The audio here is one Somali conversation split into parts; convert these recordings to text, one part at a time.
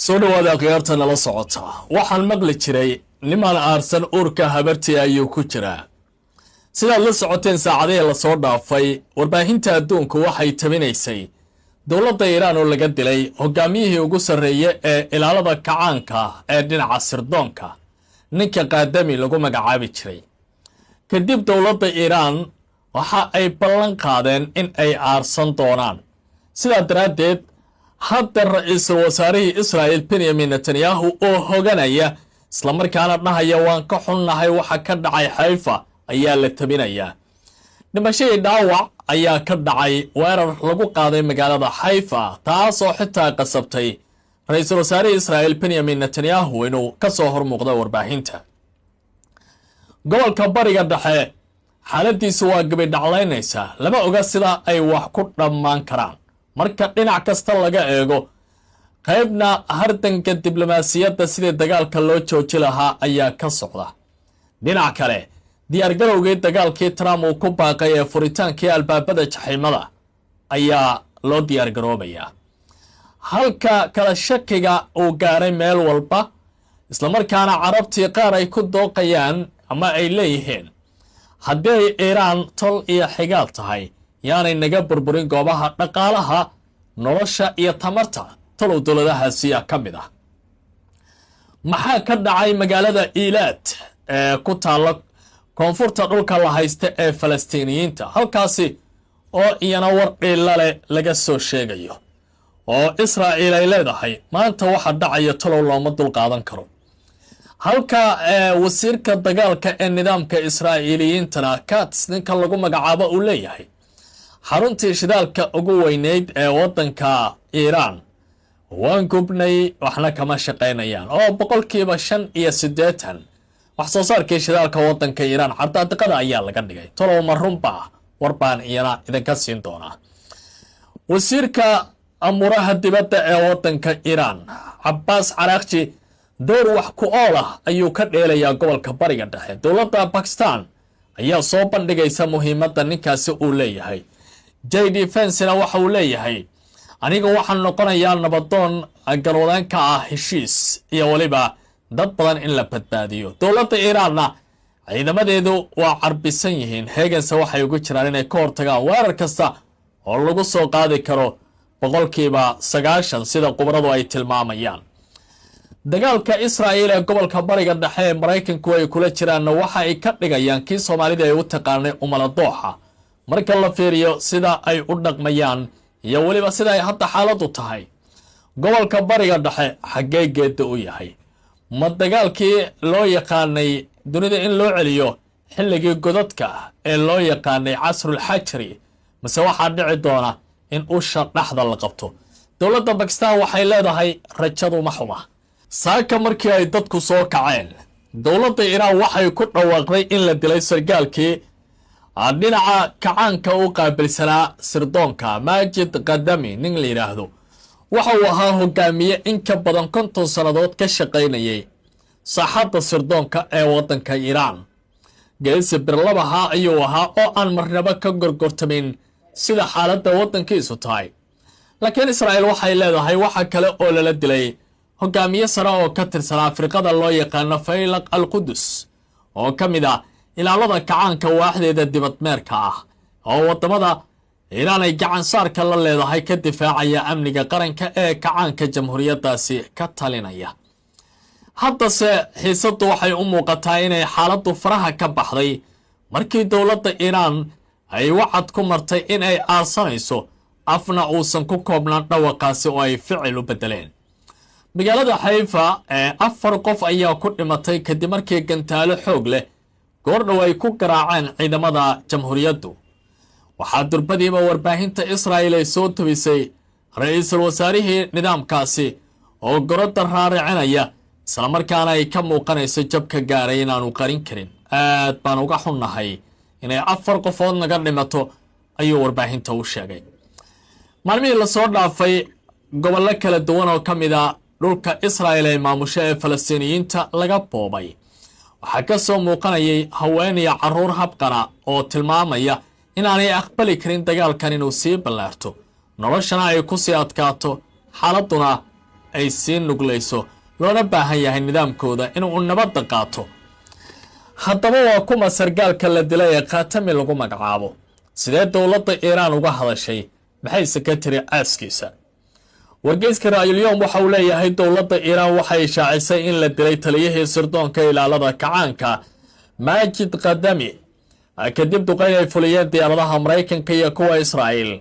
soo dhawaada khiyaarta nala socota waxaan maqli jiray niman aarsan uurka habartii ayuu ku jiraa sidaad la socoteen saacadihii la soo dhaafay warbaahinta adduunku waxay tabinaysay dowladda Iiraan oo laga dilay hogaamiyihii ugu sarreeyay ee ilaalada kacaanka ee dhinaca sirdoonka ninka qaadami lagu magacaabi jiray kadib dowladda Iiraan waxa ay ballan qaadeen in ay aarsan doonaan sidaa daraaddeed hadda ra'iisul wasaarihii Israa'iil Benjamin Netanyahu oo hoganaya isla markaana dhahaya waan ka xunnahay waxa ka dhacay Haifa ayaa la tabinayaa dhimashadii dhaawac ayaa ka dhacay weerar lagu qaaday magaalada Haifa taasoo xitaa qasabtay ra'iisul wasaarihii Israa'iil Benjamin Netanyahu inuu ka soo hormuuqdo warbaahinta gobolka bariga dhexe xaaladiisu waa gabadhaclaynaysa lama oga sida ay wax ku dhammaan karaan marka dhinac kasta laga eego qaybna hardanka diblomaasiyadda sidii dagaalka loo jooji lahaa ayaa ka socda dhinac kale diyaargarowgii dagaalkii Trump uu ku baaqay ee furitaankii albaabada jaxiimada ayaa loo diyaargaroobayaa halka kala shakiga uu gaaray meel walba isla markaana carabtii qaar ay ku dooqayaan ama ay leeyihiin haddii Iiraan tol iyo xigaal tahay yaanay naga burburin goobaha dhaqaalaha nolosha iyo tamarta talow dowladahaasi ka mid ah maxaa ka dhacay magaalada Eilat ee ku taala koonfurta dhulka la haysta ee Falastiiniyiinta halkaasi oo iyana war dhilale laga soo sheegayo oo Israa'iil ay leedahay maanta waxa dhacaya talow looma dul qaadan karo halka wasiirka dagaalka ee nidaamka Israa'iiliyiintana Katz ninka lagu magacaabo uu leeyahay xaruntii shidaalka ugu weyneyd ee wadanka Iiraan waan gubnay waxna kama shaqeynayaan oo boqolkiiba 85 wax soo saarkii shidaalka wadanka Iiraan xaddaaqada ayaa laga dhigay talow marunba warbaan iyana idinka siin doona wasiirka amuraha dibadda ee wadanka Iiraan Abbas Araghchi door wax ku ool ah ayuu ka dheelayaa gobolka bariga dhexe dowladda Pakistan ayaa soo bandhigaysa muhiimadda ninkaasi uu leeyahay JD Vance waxa uu leeyahay aniga waxaan noqonayaa nabadoon garwadanka ah heshiis iyo waliba dad badan in la badbaadiyo dowladda Iiraanna ciidamadeedu waa carbisan yihiin heeganse waxay ugu jiraan inay ka hortagaan weerar kasta oo lagu soo qaadi karo boqolkiiba 90 sida qubradu ay tilmaamayaan dagaalka Israa'iil ee gobolka bariga dhexe ee Mareykanku ay kula jiraan waxa ay ka dhigayaan kii Soomaalida ay u taqaanay umaladooxa marka la fiiriyo sida ay u dhaqmayaan iyo waliba sida ay hadda xaaladu tahay gobolka bariga dhexe xageegeeda u yahay ma dagaalkii loo yaqaanay dunida in loo celiyo xilligii godadka ee loo yaqaanay casrul xajri mise waxa dhici doona in usha dhaxda la qabto dowladda Pakistan waxay leedahay rajadu ma xuma saaka markii ay dadku soo kaceen dowladda Iiraan waxay ku dhawaaqday in la dilay sargaalkii dhinaca kacaanka u qaabilsanaa sirdoonka Majid Qadami nin la yiraahdo waxa uu ahaa hogaamiye in ka badan 50 sanadood ka shaqeynayay saaxadda sirdoonka ee wadanka Iiraan geesi birlabaha ayuu ahaa oo aan marnaba ka gorgortamin sida xaaladda wadankiisu tahay laakiin Israa'iil waxay leedahay waxa kale oo la dilay hogaamiye sare oo ka tirsan Afrikada loo yaqaan Faylaq al-Qudus oo kamid ah ilaalada kacaanka waaxdeeda dibadmeerka ah oo wadamada Iiraan ay gacan saarka la leedahay ka difaacaya amniga qaranka ee kacaanka jamhuuriyadaasi ka talinaya hadda se xiisadu waxay u muuqataa inay xaaladu faraha ka baxday markii dowladda Iiraan ay wacad ku martay in ay aarsanayso afna uusan ku koobnaan dhawaqaasi oo ay ficil u bedeleen magaalada Haifa ee 4 qof ayaa ku dhimatay kadib markii gantaalo xoog leh goordhow ay ku garaaceen ciidamada jamhuuriyaddu waxaa durbadiiba warbaahinta Israa'iil ay soo tubisay ra'iisul wasaarihii nidaamkaasi oo gorodda raaricinaya isla markaana ay ka muuqanayso jabka gaaray inaanu qarin karin aad baan uga xunnahay inay 4 qofood naga dhimato ayuu warbaahinta u sheegay maalmihii la soo dhaafay gobollo kala duwan oo kamid ah dhulka Israa'iil ee maamusha ee Falastiiniyiinta laga boobay waxaa ka soo muuqanayay haween iyo carruur habqana oo tilmaamaya inaanay aqbali karin dagaalkan inuu sii ballaarto noloshana ay ku sii adkaato xaaladuna ay sii nuglayso loona baahan yahay nidaamkooda inuu nabadda qaato. haddaba waa kuma sargaalka la dilay ee khatami lagu magacaabo? sidee dowladda Iiraan uga hadashay? maxayse ka tiri aaskiisa? wargeyska Ra'yul-Yawm waxa uu leeyahay dowladda Iiraan waxay shaacisay in la dilay taliyihii sirdoonka ilaalada kacaanka Majid Qadami kadib duqeyn ay fuliyeen diyaaradaha Mareykanka iyo kuwa Israa'iil.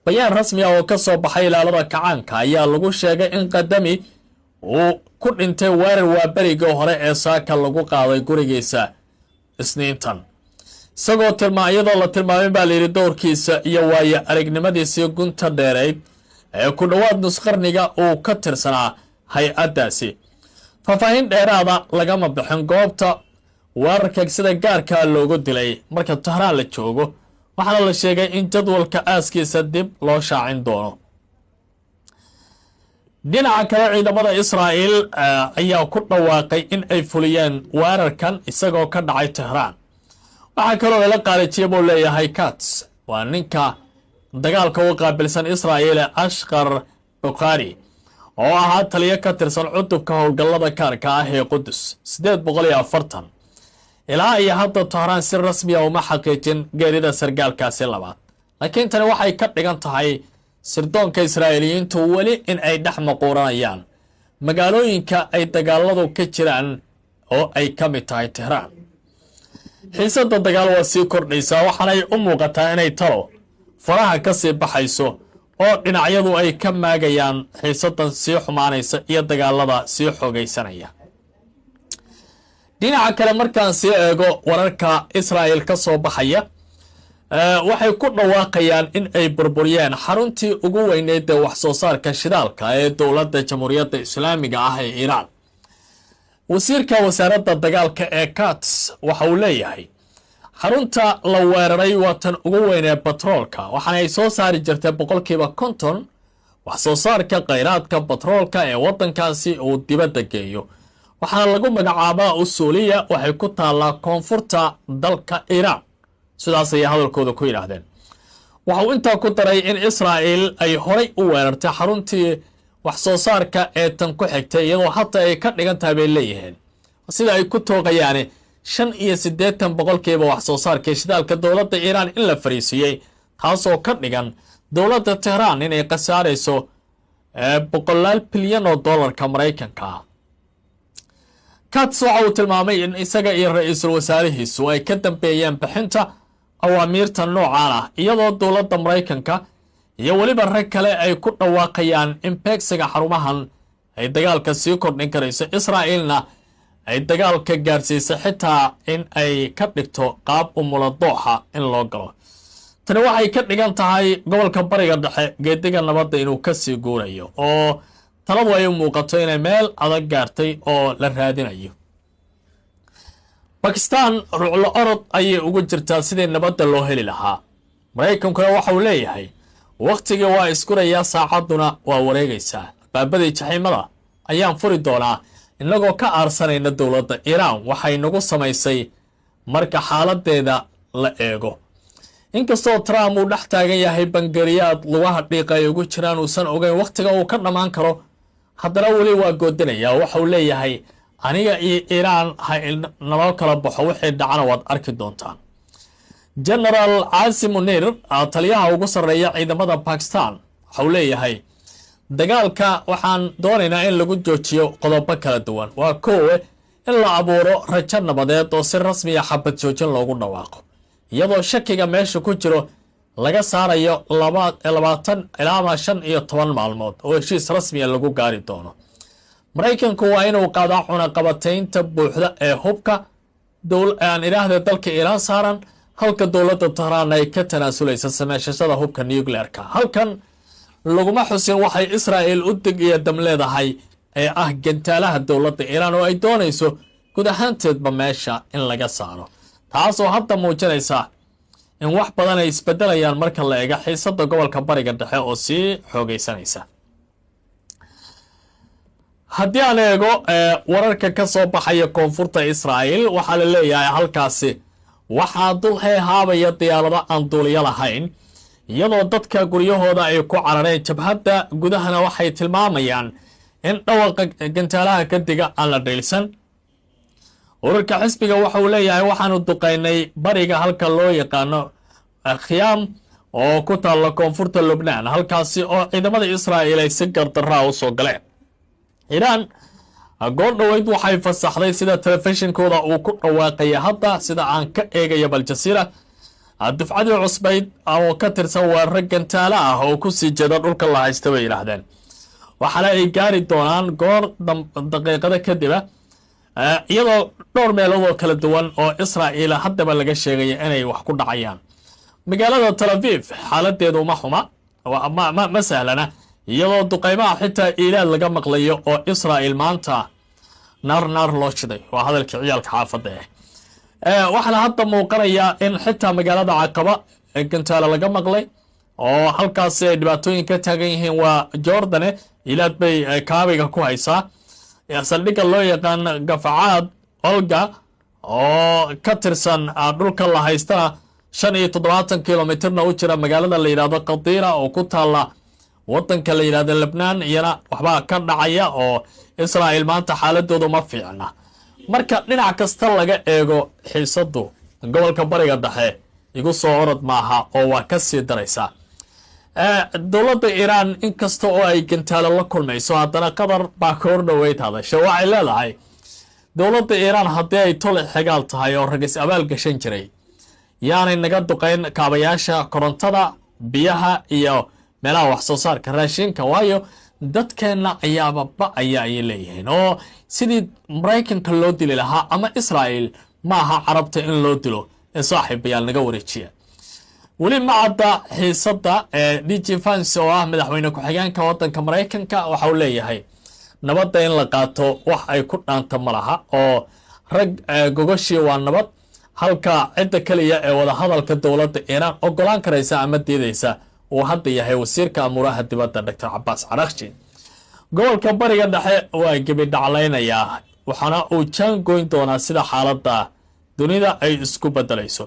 bayaan rasmi ah oo ka soo baxay ilaalada kacaanka ayaa lagu sheegay in Qadami uu ku dhintay weerar waaberigii hore ee saaka lagu qaaday gurigiisa Isniintan, isagoo iyadoo la tilmaamay baa layidhi dowrkiisa iyo waayo aragnimadiisii gunta dheerayd ee ku dhowaad nusqarniga uu ka tirsanaa hay-addaasi. faahfaahin dheeraada lagama bixin goobta weerarka sida gaarkaa loogu dilay marka Tahraan la joogo, waxaana la sheegay in jadwalka aaskiisa dib loo shaacin doono. dhinaca kale ciidamada Israa'iil ayaa ku dhawaaqay in ay fuliyeen weerarkan isagoo ka dhacay Tahraan. waxaa kaloo lala qaalijiyay buu leeyahay Katz, waa ninka dagaalka u qaabilsan Israa'iil ee Ashqar Bukhari oo ahaa taliye ka tirsan cutubka howlgallada kaarka ah ee Qudus 840. ilaa iyo hadda Tahraan si rasmi ah uma xaqiijin geerida sargaalkaasi labaad, laakiin tani waxay ka dhigan tahay sirdoonka Israa'iiliyiintu weli in ay dhex maquuranayaan magaalooyinka ay dagaaladu ka jiraan oo ay ka mid tahay Tahraan. xiisadda dagaal waa sii kordhaysaa, waxaanay u muuqataa inay talo faraha ka sii baxayso oo dhinacyadu ay ka maagayaan xiisaddan sii xumaanaysa iyo dagaalada sii xoogaysanaya. dhinaca kale markaan sii eego wararka Israa'iil ka soo baxaya, waxay ku dhawaaqayaan in ay burburiyeen xaruntii ugu weyneyd ee wax soo saarka shidaalka ee dowladda Jamhuuriyadda Islaamiga ah ee Iiraan. wasiirka wasaaradda dagaalka ee Katz waxa uu leeyahay xarunta la weeraray waa tan ugu weyn ee batroolka, waxaana ay soo saari jirtay 50% wax soo saarka kheyraadka batroolka ee waddankaasi uu dibadda geeyo. waxaana lagu magacaabaa Usuuliya, waxay ku taallaa koonfurta dalka Iiraan. sidaas ayay hadalkooda ku yidhaahdeen. waxa uu intaa ku daray in Israa'iil ay horay u weerartay xaruntii wax soo saarka ee tan ku xigtay, iyadoo hadda ay ka dhigan tahay bay leeyihiin sida ay ku tooqayaan 85% wax soo saarka shidaalka dowladda Iiraan in la fariisiyey, taasoo ka dhigan dowladda Tahraan inay qasaarayso $100 bilyan oo dollarka Mareykanka. Katz waxa uu tilmaamay in isaga iyo ra'iisul wasaarihiisu ay ka dambeeyeen bixinta awaamiirta noocan ah, iyadoo dowladda Mareykanka iyo weliba rag kale ay ku dhawaaqayaan in beegsiga xarumahan ay dagaalka sii kordhin karayso. Israa'iilna ay dagaalka gaarsiisay xitaa in ay ka dhigto qaab umuladooxa in loo galo. tani waxay ka dhigan tahay gobolka bariga dhexe geediga nabadda inuu ka sii guurayo, oo taladu ay muuqato inay meel adag gaartay oo la raadinayo. Bakistan ruuclo orod ayay ugu jirtaa sidii nabadda loo heli lahaa. Mareykankuna waxa uu leeyahay waqtiga waa iskurayaa, saacaduna waa wareegaysaa. baabadii jaxiimada ayaan furi doonaa inagoo ka aarsanayna dowladda Iiraan waxay nagu samaysay marka xaaladeeda la eego. inkastoo Trump uu dhex taagan yahay bangariyaad lugaha dhiiqa ay ugu jiraan uusan ogeyn waqtiga uu ka dhammaan karo, haddana weli waa goodinayaa. waxa uu leeyahay aniga iyo Iiraan naloo kala baxo, wixii dhacana waad arki doontaan. General Asim Munir, taliyaha ugu sarreeya ciidamada Pakistan, waxa uu leeyahay dagaalka waxaan doonaynaa in lagu joojiyo qodobo kala duwan. waa koowe in la abuuro rajo nabadeed oo si rasmi ah xabad joojin loogu dhawaaqo, iyadoo shakiga meesha ku jiro laga saarayo 20 ilaa 15 maalmood oo heshiis rasmi ah lagu gaari doono. Mareykanku waa inuu qaadaa cunaqabataynta buuxda ee hubka dalka Iiraan saaran, halka dowladda Tahraan ay ka tanaasulaysa sameeshashada hubka nuclearka. halkan laguma xusin waxay Israa'iil u dig iyo dam leedahay ee ah gantaalaha dowladda Iiraan oo ay doonayso guud ahaanteedba meesha in laga saaro, taasoo hadda muujinaysa in wax badan ay isbedelayaan marka la eego xiisadda gobolka bariga dhexe oo sii xoogaysanaysa. haddii aan eego wararka ka soo baxaya koonfurta Israa'iil, waxaa la leeyahay halkaasi waxaa dul heehaabaya diyaarado aan duuliyo lahayn, iyadoo dadka guryahooda ay ku carareen. jabhadda gudahana waxay tilmaamayaan in dhawaqa gantaalaha ka diga aan la dhaysan. ururka xisbiga waxa uu leeyahay waxaanu duqaynay bariga halka loo yaqaano khiyaam oo ku taalla koonfurta Lubnaan, halkaasi oo ciidamada Israa'iil ay si gardarraa u soo galeen. Iiraan goor dhaweyd waxay fasaxday sida telefishinkooda uu ku dhawaaqay hadda sida aan ka eegayo Al Jazeera dufcadii cusbayd oo ka tirsan weerar gantaalo ah oo ku sii jeeda dhulka la haysta bay yiraahdeen. waxaana ay gaari doonaan goor daqiiqada kadib iyadoo dhowr meelood oo kala duwan oo Israa'iil haddaba laga sheegay inay wax ku dhacayaan. magaalada Tel Aviv xaaladeedu ma xuma ma sahlana, iyadoo duqaymaha xitaa Iiraan laga maqlayo oo Israa'iil maanta naar loo shiday. waa hadalkii ciyaalka xaafadda waxaana hadda muuqanaya in xitaa magaalada Caqaba gantaalo laga maqlay oo halkaas ay dhibaatooyin ka taagan yihiin. waa Jordan ilaad bay kaabiga ku haysaa saldhigga loo yaqaan Gafacaad Olga oo ka tirsan dhulka la haysta 75 kilomitirna u jira magaalada la yiraahdo Qadira oo ku taala wadanka la yiraahdo Lebanon. iyana waxba ka dhacaya oo Israa'iil maanta xaaladoodu ma fiicna. marka dhinac kasta laga eego xiisadu gobolka bariga dhexe igu soo orod maaha oo waa ka sii daraysa. dowladda Iiraan inkasta oo ay gantaalo la kulmayso haddana Qatar baa ka hor dhaweyd hadashay. waxay leedahay dowladda Iiraan haddii ay tole xigaal tahay oo ragis abaal gashan jiray yaanay naga duqayn kaabayaasha korontada, biyaha iyo meelaha wax soo saarka raashinka, waayo dadkeena ayaaba ba'aya ay leeyihiin oo sidii Mareykanka loo dili lahaa ama Israa'iil maaha carabta in loo dilo ee saaxiibayaal naga wareejiya. weli ma cadda xiisada DJ Vance oo ah madaxweyne ku-xigeenka wadanka Mareykanka waxa uu leeyahay nabadda in la qaato wax ay ku dhaanta malaha oo rag gogoshii waa nabad, halka cidda kaliya ee wada hadalka dowladda Iiraan ogolaan karaysa ama diidaysa uu hadda yahay wasiirka amuraha dibadda Dr. Abbas Araghchi. gobolka bariga dhexe waa gebi dhaclaynayaa waxaana uu jaan goyn doonaa sida xaaladda dunida ay isku bedelayso.